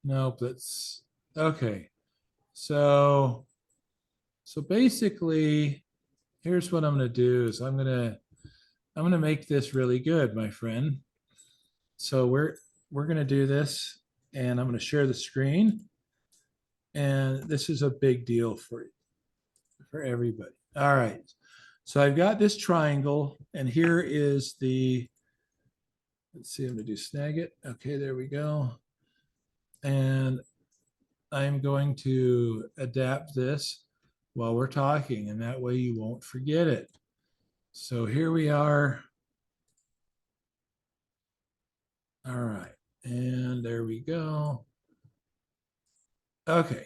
Nope, that's okay. So basically, here's what I'm going to do is I'm going to make this really good, my friend. So we're going to do this, and I'm going to share the screen. And this is a big deal for everybody. All right. So I've got this triangle, and here is let's see, I'm going to do Snagit. Okay, there we go. And I'm going to adapt this while we're talking, and that way you won't forget it. So here we are. All right, and there we go. Okay.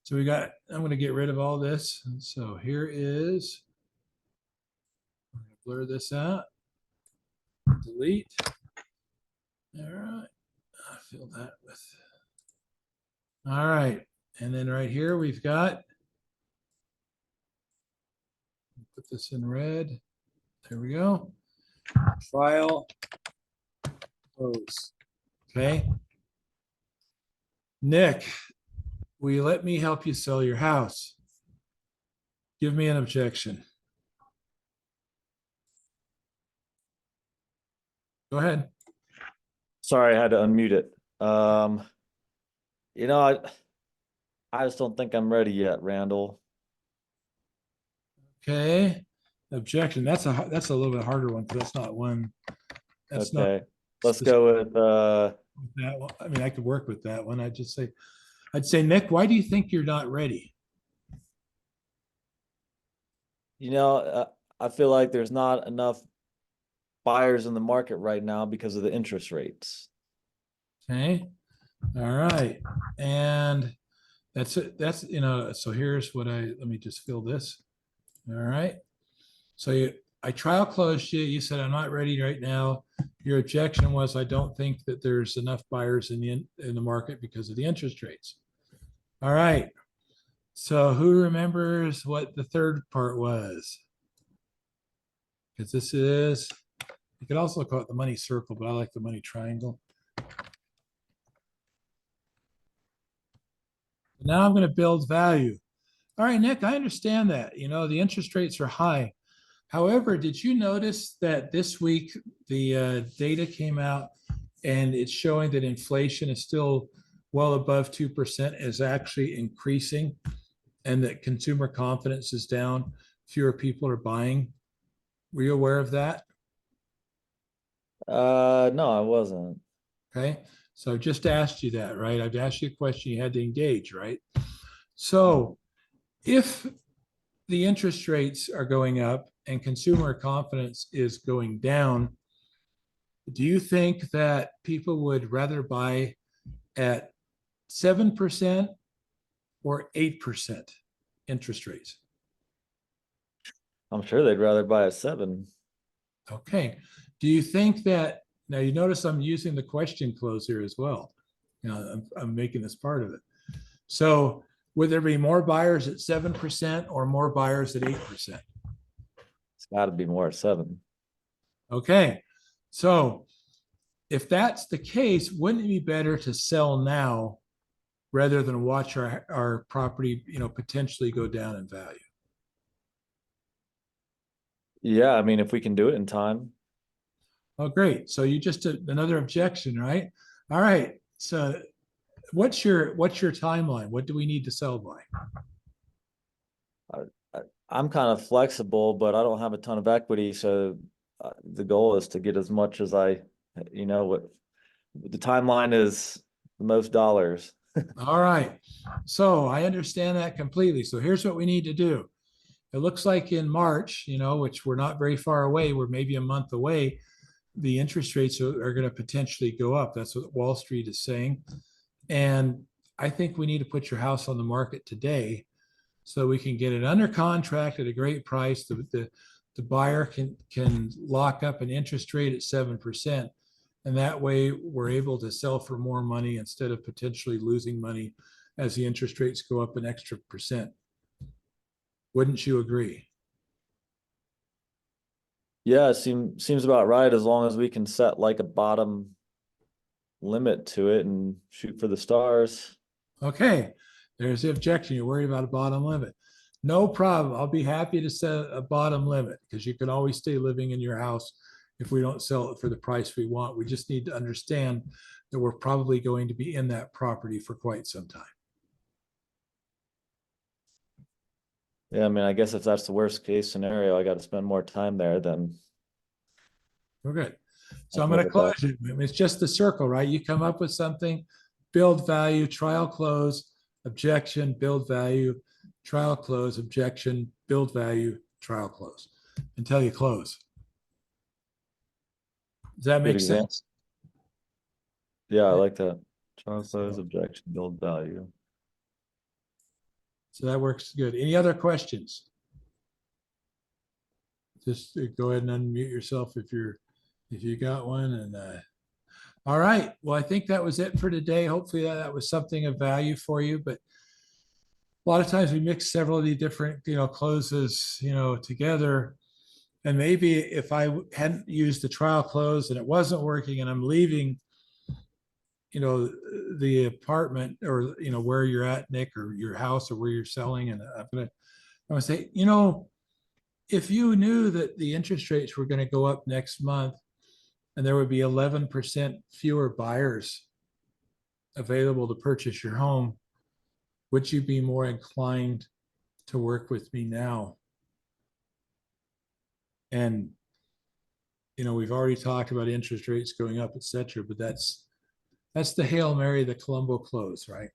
So we got, I'm going to get rid of all this. So here is, I'm going to blur this out, delete. All right, I'll fill that with. All right, and then right here we've got, put this in red. There we go. Trial close. Okay. Nick, will you let me help you sell your house? Give me an objection. Go ahead. Sorry, I had to unmute it. You know, I just don't think I'm ready yet, Randall. Okay. Objection. That's a little bit harder one because that's not one. That's not Okay, let's go with that one. I mean, I could work with that one. I'd say, Nick, why do you think you're not ready? you know, I feel like there's not enough buyers in the market right now because of the interest rates. Okay. All right. And that's it. That's, so here's what let me just fill this. All right. So I trial closed you. You said, I'm not ready right now. Your objection was, I don't think that there's enough buyers in the market because of the interest rates. All right. So who remembers what the third part was? Because this is, you could also call it the money circle, but I like the money triangle. Now I'm going to build value. All right, Nick, I understand that. The interest rates are high. However, did you notice that this week the data came out and it's showing that inflation is still well above 2%, is actually increasing, and that consumer confidence is down, fewer people are buying? Were you aware of that? No, I wasn't. Okay, so I've just asked you that, right? I've asked you a question, you had to engage, right? So if the interest rates are going up and consumer confidence is going down, do you think that people would rather buy at 7% or 8% interest rates? I'm sure they'd rather buy a 7. Okay. Do you think that, now you notice I'm using the question close here as well. I'm making this part of it. So would there be more buyers at 7% or more buyers at 8%? It's got to be more at 7. Okay. So if that's the case, wouldn't it be better to sell now rather than watch our property, potentially go down in value? Yeah, I mean, if we can do it in time. Oh, great. So you just another objection, right? All right. So what's your timeline? What do we need to sell by? I'm kind of flexible, but I don't have a ton of equity, so the goal is to get as much as what the timeline is, the most dollars. All right. So I understand that completely. So here's what we need to do. It looks like in March, which we're not very far away, we're maybe a month away, the interest rates are going to potentially go up. That's what Wall Street is saying. And I think we need to put your house on the market today so we can get it under contract at a great price. The buyer can lock up an interest rate at 7%. And that way we're able to sell for more money instead of potentially losing money as the interest rates go up an extra percent. Wouldn't you agree? Yeah, it seems about right, as long as we can set like a bottom limit to it and shoot for the stars. Okay, there's the objection. You're worried about a bottom limit. No problem. I'll be happy to set a bottom limit because you can always stay living in your house if we don't sell it for the price we want. We just need to understand that we're probably going to be in that property for quite some time. Yeah, I mean, I guess if that's the worst case scenario, I got to spend more time there, then We're good. So I'll I'm going to live with close it. It's just the circle, right? You come up with something, build value, trial close, objection, build value, trial close, objection, build value, trial close, until you close. Does that Good make example. sense? Yeah, I like that. Trial close, So- objection, build value. So that works good. Any other questions? Just go ahead and unmute yourself if you got one. And all right. Well, I think that was it for today. Hopefully that was something of value for you. But a lot of times we mix several of the different, closes, together. And maybe if I hadn't used the trial close and it wasn't working and I'm leaving, the apartment or, where you're at, Nick, or your house or where you're selling. And I'm going to say, if you knew that the interest rates were going to go up next month and there would be 11% fewer buyers available to purchase your home, would you be more inclined to work with me now? And, we've already talked about interest rates going up, et cetera, but that's the Hail Mary, the Columbo close, right?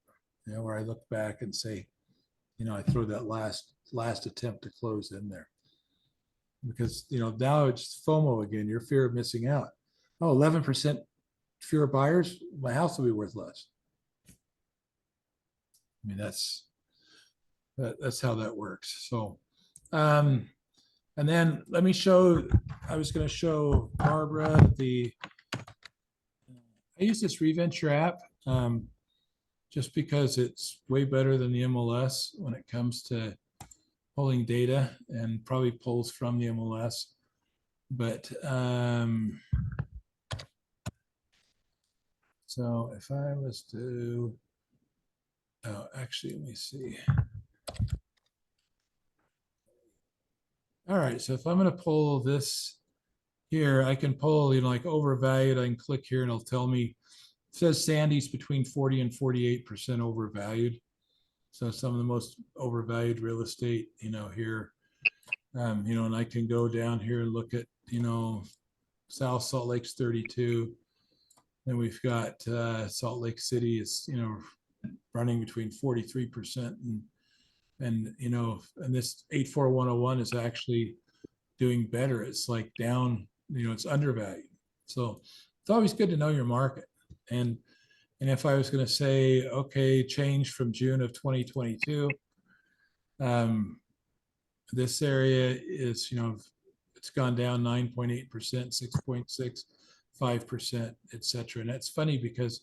Where I look back and say, I throw that last attempt to close in there. Because, now it's FOMO again, your fear of missing out. Oh, 11% fewer buyers, my house will be worth less. I mean, that's how that works. So, and then let me show, I was going to show Barbara I use this ReVenture app just because it's way better than the MLS when it comes to pulling data and probably pulls from the MLS. But so if I was to, oh, actually, let me see. All right, so if I'm going to pull this here, I can pull, like overvalued. I can click here and it'll tell me, it says Sandy's between 40 and 48% overvalued. So some of the most overvalued real estate, here, and I can go down here and look at, South Salt Lake's 32. Then we've got Salt Lake City is, running between 43% and this 84101 is actually doing better. It's like down, it's undervalued. So it's always good to know your market. And if I was going to say, okay, change from June of 2022, this area is, it's gone down 9.8%, 6.6, 5%, et cetera. And that's funny because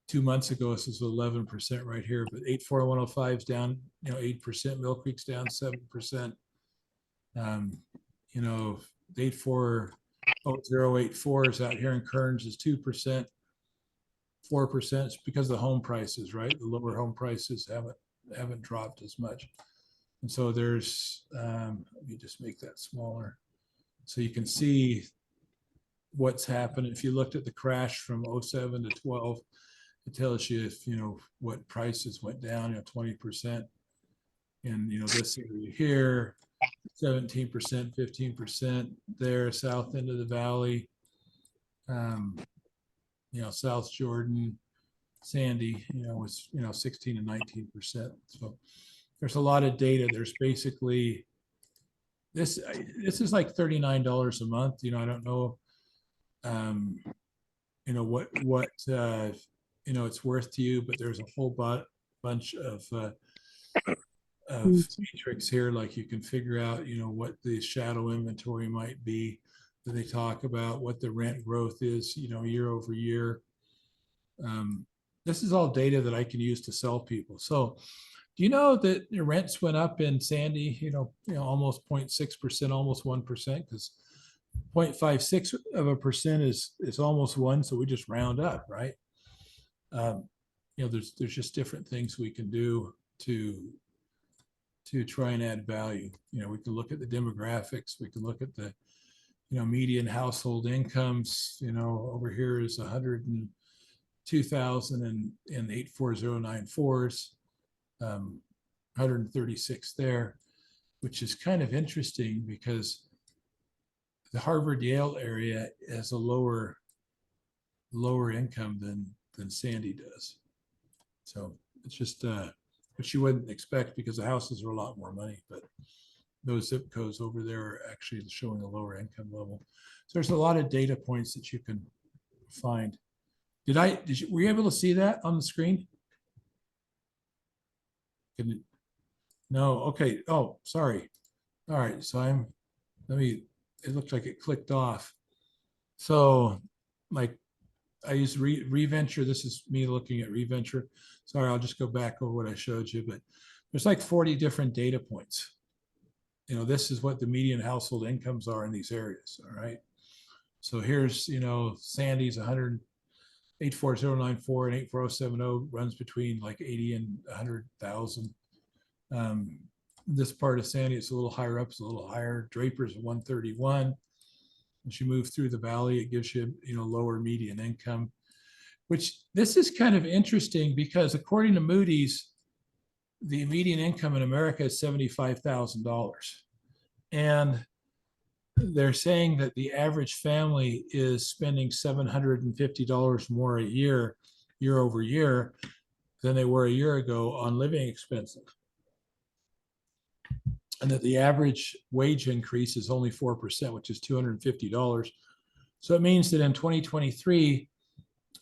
2 months ago, this was 11% right here, but 84105 is down, 8%. Mill Creek's down 7%. 84084 is out here in Kearns is 2%, 4%. It's because of the home prices, right? The lower home prices haven't dropped as much. And so there's, let me just make that smaller. So you can see what's happened. If you looked at the crash from 07 to 12, it tells you if, what prices went down, 20%. And, this area here, 17%, 15% there, south end of the valley, South Jordan, Sandy, was, 16 and 19%. So there's a lot of data. There's basically, this is like $39 a month. I don't know, what it's worth to you, but there's a whole bunch of metrics here, like you can figure out, what the shadow inventory might be that they talk about, what the rent growth is, year over year. This is all data that I can use to sell people. So do you know that the rents went up in Sandy, almost 0.6%, almost 1%, because 0.56% is almost 1. So we just round up, right? There's just different things we can do to try and add value. We can look at the demographics. We can look at the, median household incomes. Over here is 102,000 and 84094s, 136 there, which is kind of interesting because the Harvard Yale area has a lower income than Sandy does. So it's just which you wouldn't expect because the houses are a lot more money, but those zip codes over there are actually showing a lower income level. So there's a lot of data points that you can find. were you able to see that on the screen? No, okay. Oh, sorry. All right, so it looks like it clicked off. So like I use reventure. This is me looking at reventure. Sorry, I'll just go back over what I showed you, but there's like 40 different data points. This is what the median household incomes are in these areas. All right. So here's, Sandy's 100, 84094 and 84070 runs between like 80 and 100,000. This part of Sandy, it's a little higher up, it's a little higher. Draper's 131. As you move through the valley, it gives you, lower median income, which this is kind of interesting because according to Moody's, the median income in America is $75,000. And they're saying that the average family is spending $750 more a year over year, than they were a year ago on living expenses. And that the average wage increase is only 4%, which is $250. So it means that in 2023,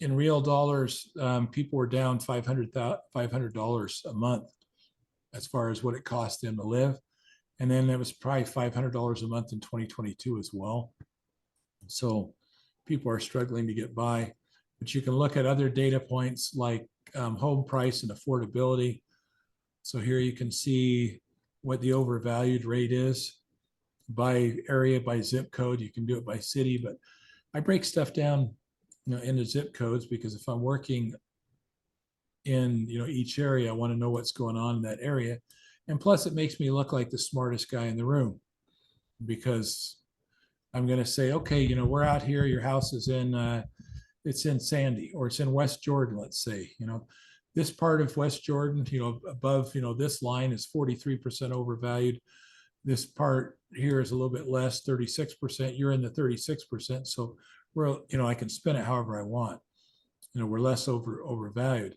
in real dollars, people were down $500 a month as far as what it cost them to live. And then it was probably $500 a month in 2022 as well. So people are struggling to get by. But you can look at other data points like home price and affordability. So here you can see what the overvalued rate is by area, by zip code. You can do it by city, but I break stuff down, into zip codes because if I'm working in, each area, I want to know what's going on in that area. And plus it makes me look like the smartest guy in the room because I'm going to say, okay, we're out here, your house is it's in Sandy or it's in West Jordan, let's say, this part of West Jordan, above, this line is 43% overvalued. This part here is a little bit less, 36%. You're in the 36%. So we're, I can spin it however I want. We're less overvalued.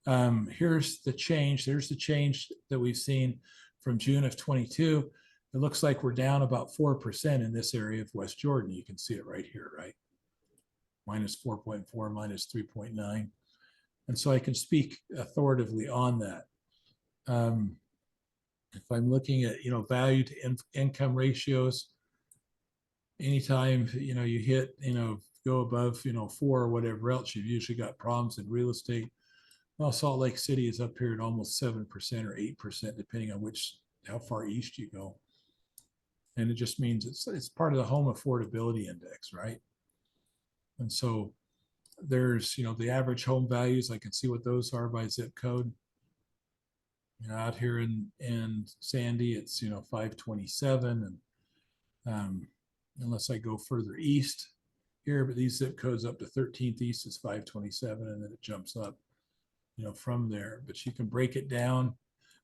Here's the change. There's the change that we've seen from June of 22. It looks like we're down about 4% in this area of West Jordan. You can see it right here, right? Minus 4.4, minus 3.9. And so I can speak authoritatively on that. If I'm looking at, value to income ratios, anytime, you hit, go above, 4 or whatever else, you've usually got problems in real estate. Well, Salt Lake City is up here at almost 7% or 8%, depending on how far east you go. And it just means it's part of the home affordability index, right? And so there's, the average home values. I can see what those are by zip code. Out here in Sandy, it's 527, and unless I go further east here, but these zip codes up to 13th East is 527, and then it jumps up, from there. But you can break it down.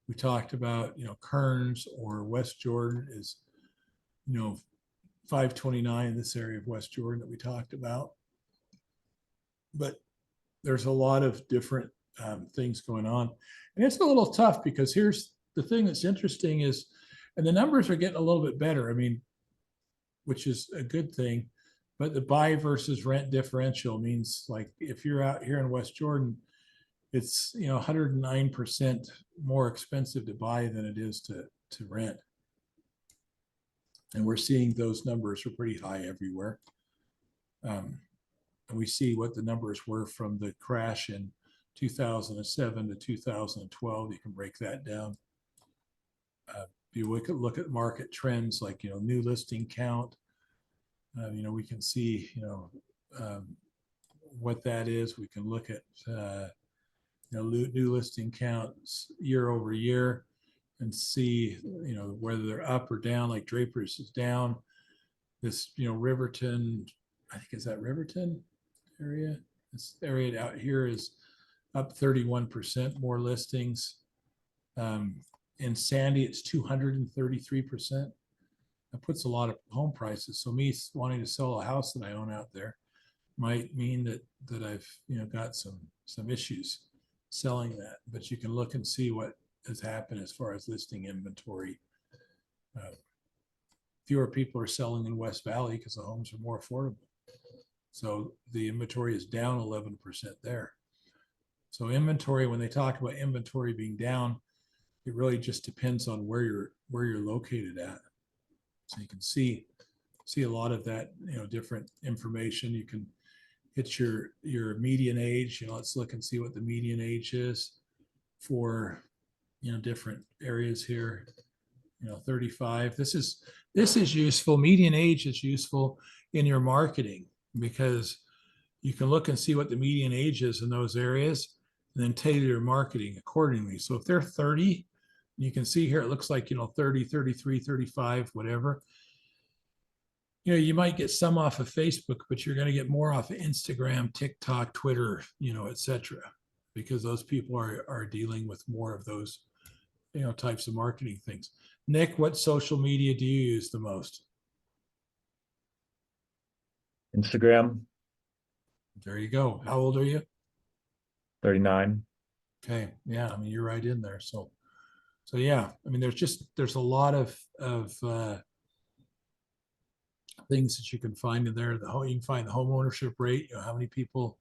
We talked about, Kearns or West Jordan is, 529 in this area of West Jordan that we talked about. But there's a lot of different things going on. And it's a little tough because here's the thing that's interesting is, and the numbers are getting a little bit better. I mean, which is a good thing, but the buy versus rent differential means like if you're out here in West Jordan, it's 109% more expensive to buy than it is to rent. And we're seeing those numbers are pretty high everywhere. And we see what the numbers were from the crash in 2007 to 2012. You can break that down. If you look at market trends like, new listing count, we can see, what that is. We can look at, new listing counts year over year and see, whether they're up or down, like Draper's is down. This, Riverton, I think is that Riverton area? This area out here is up 31% more listings. In Sandy, it's 233%. That puts a lot of home prices. So me wanting to sell a house that I own out there might mean that I've got some issues selling that. But you can look and see what has happened as far as listing inventory. Fewer people are selling in West Valley because the homes are more affordable. So the inventory is down 11% there. So inventory, when they talk about inventory being down, it really just depends on where you're located at. So you can see a lot of that, different information. You can hit your median age. Let's look and see what the median age is for different areas here. 35. This is useful. Median age is useful in your marketing because you can look and see what the median age is in those areas and then tailor your marketing accordingly. So if they're 30, you can see here, it looks like, 30, 33, 35, whatever. You might get some off of Facebook, but you're going to get more off of Instagram, TikTok, Twitter, et cetera, because those people are dealing with more of those, types of marketing things. Nick, what social media do you use the most? Instagram, There you go. How old are you? 39. Okay. Yeah. I mean, you're right in there. So yeah, I mean, there's a lot of things that you can find in there. You can find the home ownership rate, how many people,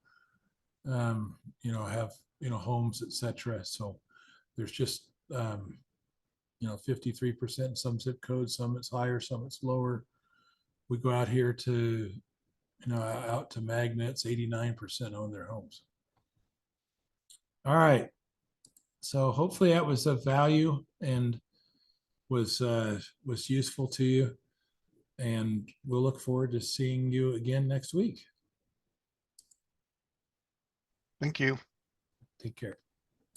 have, homes, etc. So there's just, 53% in some zip codes, some it's higher, some it's lower. We go out here to, out to Magnets, 89% own their homes. All right. So hopefully that was of value and was useful to you. And we'll look forward to seeing you again next week. Thank you. Take care.